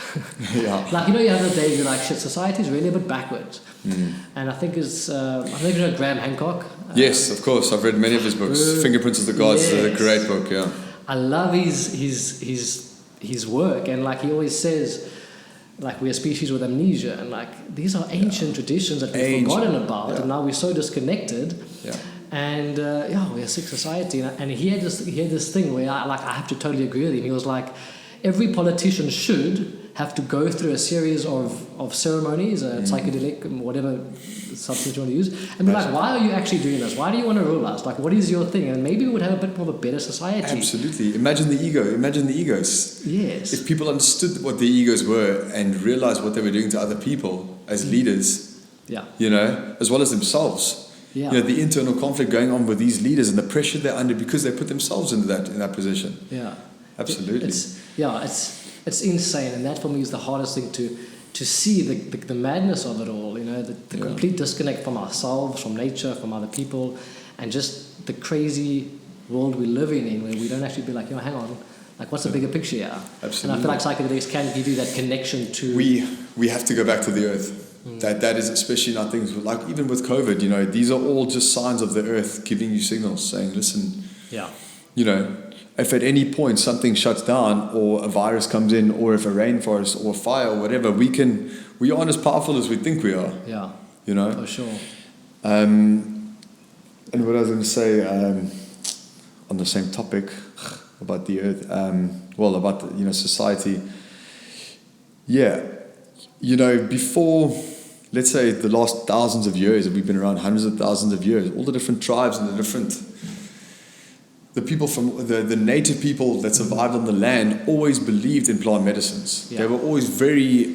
Yeah. Like, you have the days you're like, shit, society's really a bit backwards. And I think I don't know if you know Graham Hancock. Yes, of course. I've read many of his books. Fingerprints of the Gods is a great book, yeah. I love his work, and like he always says, like, we're a species with amnesia, and like these are ancient traditions that we've forgotten about, and now we're so disconnected. Yeah. And we're a sick society. And he had this thing where I have to totally agree with him. He was like, every politician should have to go through a series of ceremonies, psychedelic, whatever substance you want to use, and be like, why are you actually doing this? Why do you want to rule us? Like, what is your thing? And maybe we would have a bit more of a better society. Absolutely. Imagine the egos. Yes. If people understood what their egos were and realized what they were doing to other people as leaders, as well as themselves. Yeah. The internal conflict going on with these leaders and the pressure they're under because they put themselves in that position. Yeah. Absolutely. It's insane, and that for me is the hardest thing to see the madness of it all. The complete disconnect from ourselves, from nature, from other people, and just the crazy world we're living in, where we don't actually be like, hang on, like, what's the bigger picture here? Absolutely. And I feel like psychedelics can give you that connection to. We have to go back to the earth. That is especially in our things, like even with COVID, these are all just signs of the earth giving you signals saying, listen, if at any point something shuts down or a virus comes in or if a rainforest or fire or whatever, we aren't as powerful as we think we are. Yeah. For sure. And what I was going to say on the same topic about the earth, about society. Yeah. Before, let's say, the last thousands of years, we've been around hundreds of thousands of years, all the different tribes and the people from the native people that survived on the land always believed in plant medicines. Yeah. They were always very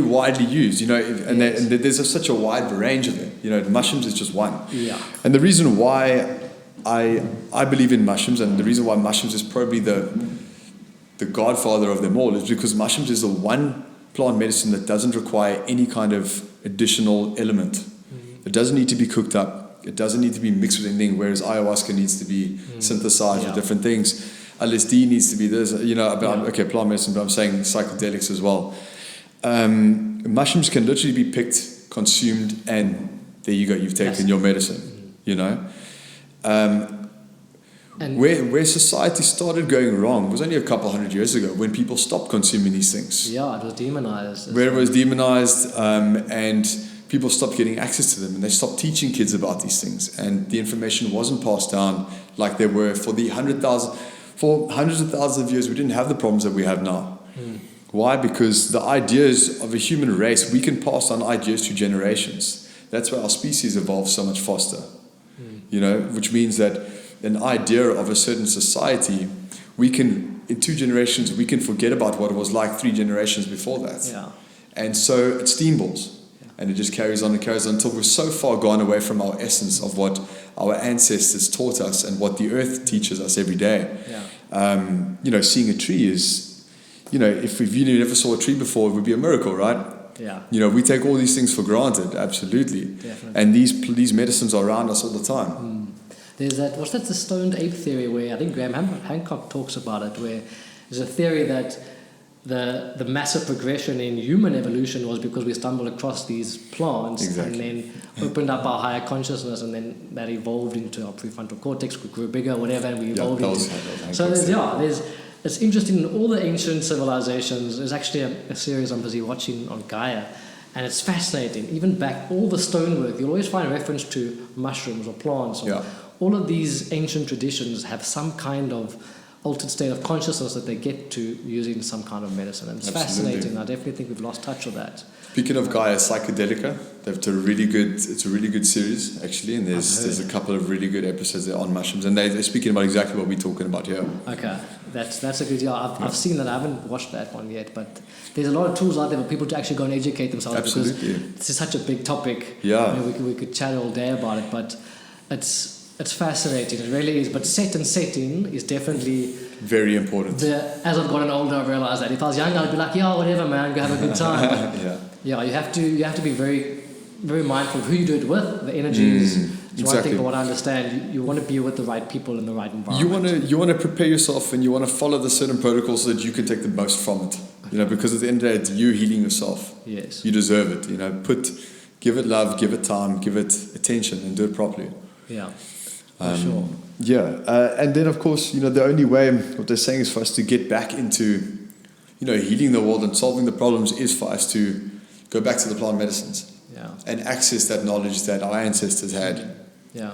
widely used, and there's such a wide range of them. The mushrooms is just one. Yeah. And the reason why I believe in mushrooms, and the reason why mushrooms is probably the godfather of them all, is because mushrooms is the one plant medicine that doesn't require any kind of additional element. It doesn't need to be cooked up. It doesn't need to be mixed with anything, whereas ayahuasca needs to be synthesized with different things. LSD needs to be this, plant medicine, but I'm saying psychedelics as well. Mushrooms can literally be picked, consumed, and there you go, you've taken your medicine, And where society started going wrong was only a couple hundred years ago when people stopped consuming these things. Yeah, it was demonized. Where it was demonized, and people stopped getting access to them, and they stopped teaching kids about these things, and the information wasn't passed down like they were for hundreds of thousands of years. We didn't have the problems that we have now. Why? Because the ideas of a human race, we can pass on ideas to generations. That's why our species evolved so much faster. Which means that an idea of a certain society, in 2 generations, we can forget about what it was like 3 generations before that. Yeah. And so it steamballs. And it just carries on until we're so far gone away from our essence of what our ancestors taught us and what the earth teaches us every day. Yeah. Seeing a tree is, if you never saw a tree before, it would be a miracle, right? Yeah. We take all these things for granted, absolutely. Definitely. And these medicines are around us all the time. There's the stoned ape theory where I think Graham Hancock talks about it, where there's a theory that the massive progression in human evolution was because we stumbled across these plants and then opened up our higher consciousness, and then that evolved into our prefrontal cortex, we grew bigger, whatever, and we evolved into. So it's interesting. In all the ancient civilizations, there's actually a series I'm busy watching on Gaia, and it's fascinating. Even back, all the stonework, you'll always find reference to mushrooms or plants. All of these ancient traditions have some kind of altered state of consciousness that they get to using some kind of medicine. And it's fascinating. I definitely think we've lost touch with that. Speaking of Gaia Psychedelica, they've done it's a really good series actually, and there's a couple of really good episodes there on mushrooms, and they're speaking about exactly what we're talking about here. Okay, that's a good deal. I've seen that. I haven't watched that one yet, but there's a lot of tools out there for people to actually go and educate themselves. Absolutely. Because it's such a big topic. Yeah. We could chat all day about it, but it's it's fascinating. It really is. But set and setting is definitely very important. As I've gotten older, I've realized that if I was younger, I'd be like, yeah, whatever, man, go have a good time. But yeah, you have to be very, very mindful of who you do it with. The energies. It's one thing, but what I understand, you want to be with the right people in the right environment. You want to prepare yourself, and you want to follow the certain protocols so that you can take the most from it. You know, because at the end of the day, it's you healing yourself. Yes. You deserve it. You know, give it love, give it time, give it attention, and do it properly. Yeah, for sure. Yeah, and then of course, you know, the only way, what they're saying is for us to get back into, you know, healing the world and solving the problems is for us to go back to the plant medicines. Yeah. And access that knowledge that our ancestors had. Yeah.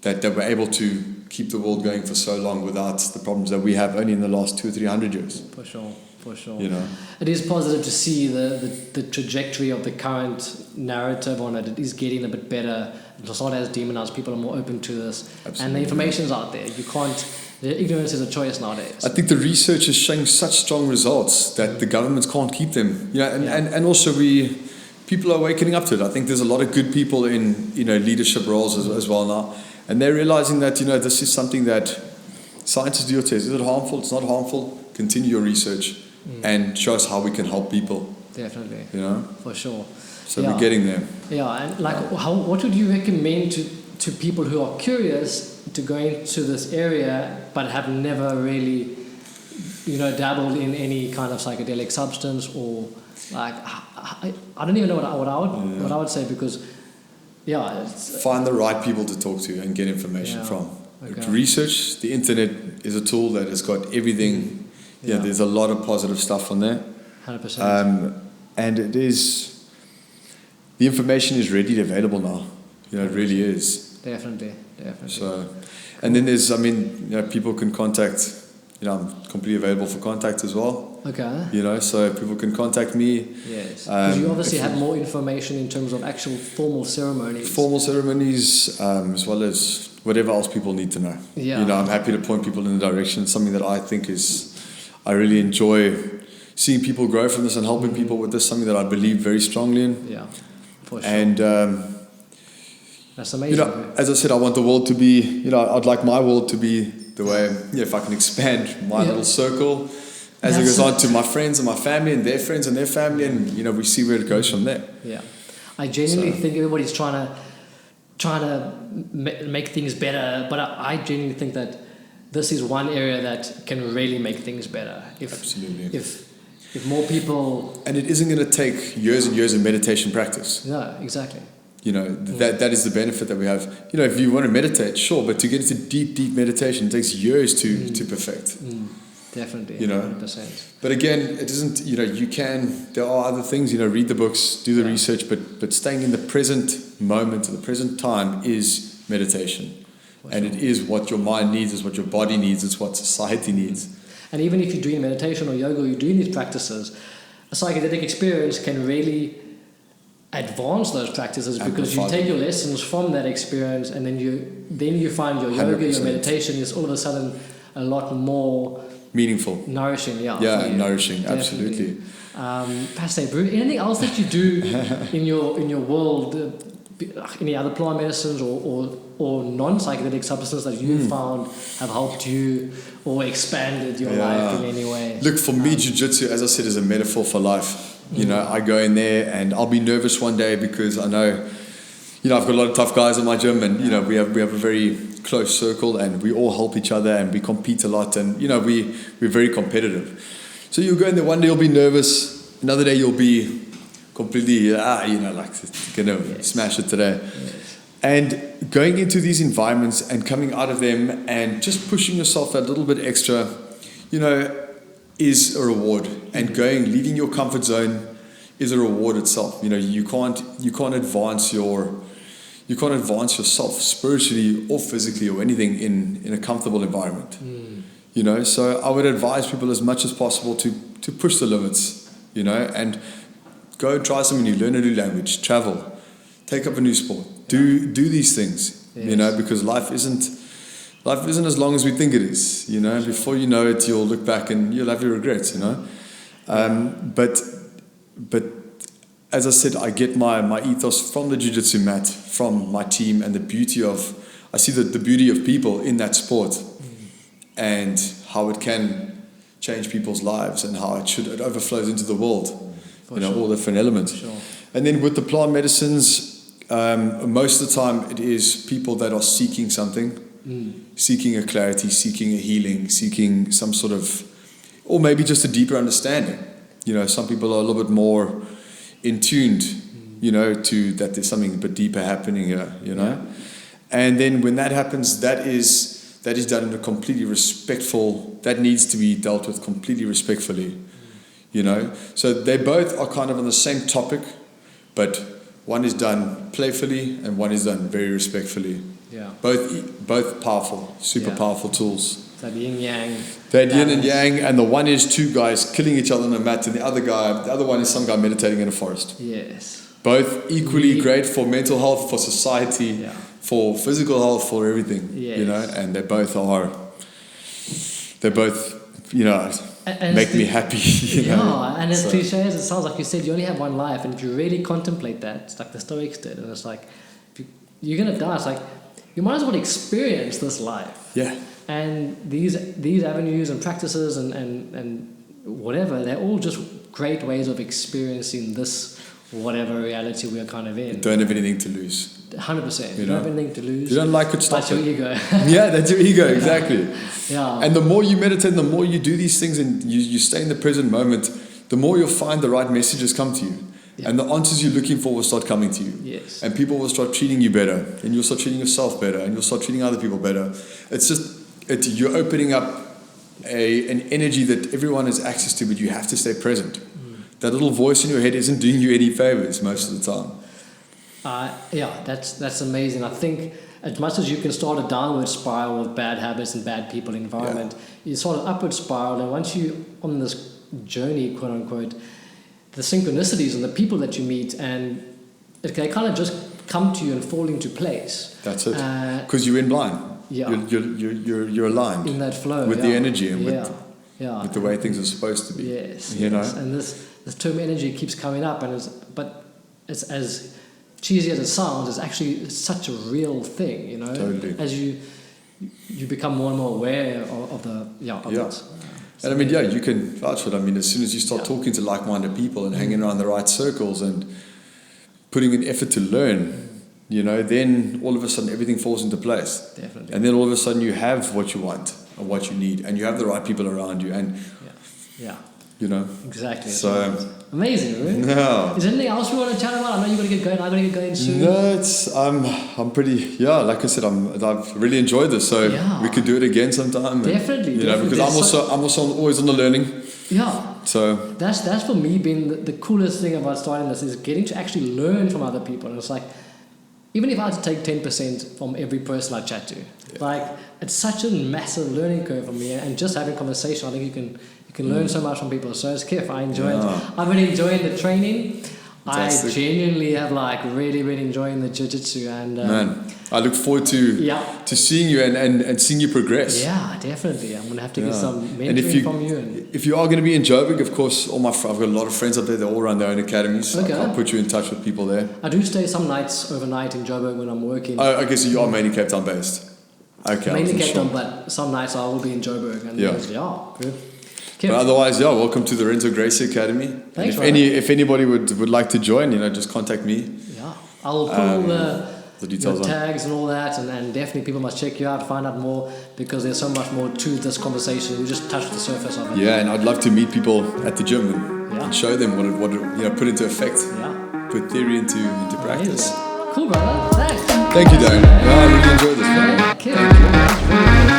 That were able to keep the world going for so long without the problems that we have only in the last 200 or 300 years. For sure. You know, it is positive to see the trajectory of the current narrative on it. It is getting a bit better. It's not as demonized. People are more open to this. Absolutely. And the information's out there. You can't. Ignorance is a choice nowadays. I think the research is showing such strong results that the governments can't keep them. You know, and also people are waking up to it. I think there's a lot of good people in, you know, leadership roles as well now, and they're realizing that, you know, this is something that scientists do your test. Is it harmful? It's not harmful. Continue your research and show us how we can help people. Definitely. You know, for sure. So we're getting there. Yeah, and like, what would you recommend to people who are curious to go into this area but have never really, you know, dabbled in any kind of psychedelic substance, or like, I don't even know what I would say, because find the right people to talk to and get information from. Okay. Research. The internet is a tool that has got everything. There's a lot of positive stuff on there. 100%. And it is, the information is readily available now. You know, it really is. Definitely. So, and then there's, I mean, you know, people can contact. You know, I'm completely available for contact as well. Okay. You know, so people can contact me. Yes. Because you obviously have more information in terms of actual formal ceremonies. Formal ceremonies, as well as whatever else people need to know. Yeah. You know, I'm happy to point people in the direction. It's something that I think I really enjoy seeing people grow from this and helping people with this. Something that I believe very strongly in. Yeah, for sure. And that's amazing. You know, as I said, I want the world to be. You know, I'd like my world to be the way, if I can expand my little circle as it goes on to my friends and my family and their friends and their family, and, you know, we see where it goes from there. Yeah, I genuinely think everybody's trying to make things better, but I genuinely think that this is one area that can really make things better. Absolutely. If more people, and it isn't going to take years and years of meditation practice. No, exactly. You know, that is the benefit that we have. You know, if you want to meditate, sure, but to get into deep meditation, it takes years to perfect. Definitely, you know. 100%. But again, it isn't, you know, there are other things, you know, read the books, do the research, but staying in the present moment, the present time is meditation. And it is what your mind needs, it's what your body needs, it's what society needs. And even if you're doing meditation or yoga, or you're doing these practices, a psychedelic experience can really advance those practices, because you take your lessons from that experience, and then you find your yoga, 100%. Your meditation is all of a sudden a lot more meaningful, nourishing. Nourishing. Definitely. Absolutely. Fascinating, Bruce. Anything else that you do in your world? Any other plant medicines or non-psychedelic substances that you found have helped you or expanded your life in any way? Look, for me, Jiu-Jitsu, as I said, is a metaphor for life. You know, I go in there and I'll be nervous one day because I know, you know, I've got a lot of tough guys in my gym, and, you know, we have a very close circle, and we all help each other, and we compete a lot, and, you know, we're very competitive. So you'll go in there, one day you'll be nervous, another day you'll be completely, you know, like, gonna smash it today. Yes. And going into these environments and coming out of them and just pushing yourself that little bit extra, you know, is a reward. And leaving your comfort zone is a reward itself. You know, you can't advance yourself spiritually or physically or anything in a comfortable environment. You know, so I would advise people as much as possible to push the limits, you know, and go try something new, learn a new language, travel, take up a new sport, do these things, you know, because life isn't as long as we think it is, you know. Before you know it, you'll look back and you'll have your regrets, you know. But as I said, I get my ethos from the Jiu-Jitsu mat, from my team, and the beauty of see the beauty of people in that sport, and how it can change people's lives, and how it overflows into the world. All different elements. Sure. And then with the plant medicines, most of the time it is people that are seeking something, seeking a clarity, seeking a healing, seeking some sort of, or maybe just a deeper understanding. Some people are a little bit more in tuned, to that there's something a bit deeper happening here, Yeah. And then when that happens, that is done in a completely respectful, that needs to be dealt with completely respectfully, So they both are kind of on the same topic, but one is done playfully and one is done very respectfully. Yeah. Both powerful, super powerful tools. That yin yang. That yin and yang, and the one is two guys killing each other on a mat, and the other one is some guy meditating in a forest. Yes. Both equally great for mental health, for society, for physical health, for everything. Yes. And they both make me happy. And as cliche as it sounds, like you said, you only have one life, and if you really contemplate that, it's like the Stoics did, and it's like, if you're gonna die, it's like, you might as well experience this life. Yeah. And these avenues and practices and whatever, they're all just great ways of experiencing this whatever reality we are kind of in. You don't have anything to lose. 100%. You don't have anything to lose. You don't like it, stop That's your ego. Yeah, that's your ego, exactly. Yeah. And the more you meditate, the more you do these things and you stay in the present moment, the more you'll find the right messages come to you. Yeah. And the answers you're looking for will start coming to you. Yes. And people will start treating you better. And you'll start treating yourself better. And you'll start treating other people better. You're opening up an energy that everyone has access to, but you have to stay present. That little voice in your head isn't doing you any favors most of the time. That's amazing. I think as much as you can start a downward spiral of bad habits and bad people environment, you start an upward spiral, and once you're on this journey, quote unquote, the synchronicities and the people that you meet, and they kind of just come to you and fall into place. That's it. Because you're in line. Yeah. You're aligned in that flow with the energy and with the way things are supposed to be. Yes. Yes. And this term energy keeps coming up, but it's as cheesy as it sounds, it's actually such a real thing, Totally. As you become more and more aware of it. And I mean, you can vouch for it. I mean, as soon as you start talking to like-minded people and hanging around the right circles and putting in effort to learn, then all of a sudden everything falls into place. Definitely. And then all of a sudden you have what you want and what you need, and you have the right people around you, and exactly. So amazing, right? No. Is there anything else we want to chat about? I know you got to get going. I got to get going soon. No, I'm pretty. Like I said, I've really enjoyed this. So we could do it again sometime. Definitely. Because I'm also always on the learning. Yeah. So that's for me been the coolest thing about starting this, is getting to actually learn from other people. And it's like, even if I had to take 10% from every person I chat to, it's such a massive learning curve for me. And just having conversation, I think you can learn so much from people. So it's Kif, I enjoyed it. I've been enjoying the training. Fantastic. I genuinely have really, really enjoying the Jiu-Jitsu, and man, I look forward to seeing you and seeing you progress. Yeah, definitely. I'm gonna have to get some mentoring from you. And if you are going to be in Joburg, of course, I've got a lot of friends up there. They all run their own academies. So I'll put you in touch with people there. I do stay some nights overnight in Joburg when I'm working. Oh, okay, so you are mainly Cape Town based. Okay, mainly Cape Town, but some nights I will be in Joburg. And good. But otherwise, welcome to the Renzo Gracie Academy. Thanks, if anybody would like to join, just contact me. Yeah, I'll put all the details tags and all that, and definitely people must check you out, find out more, because there's so much more to this conversation. We just touched the surface of it. Yeah, and I'd love to meet people at the gym and show them what put into effect. Yeah. Put theory into practice. Cool, brother. Thanks. Thank you, Darren. I really enjoyed this, man. Okay.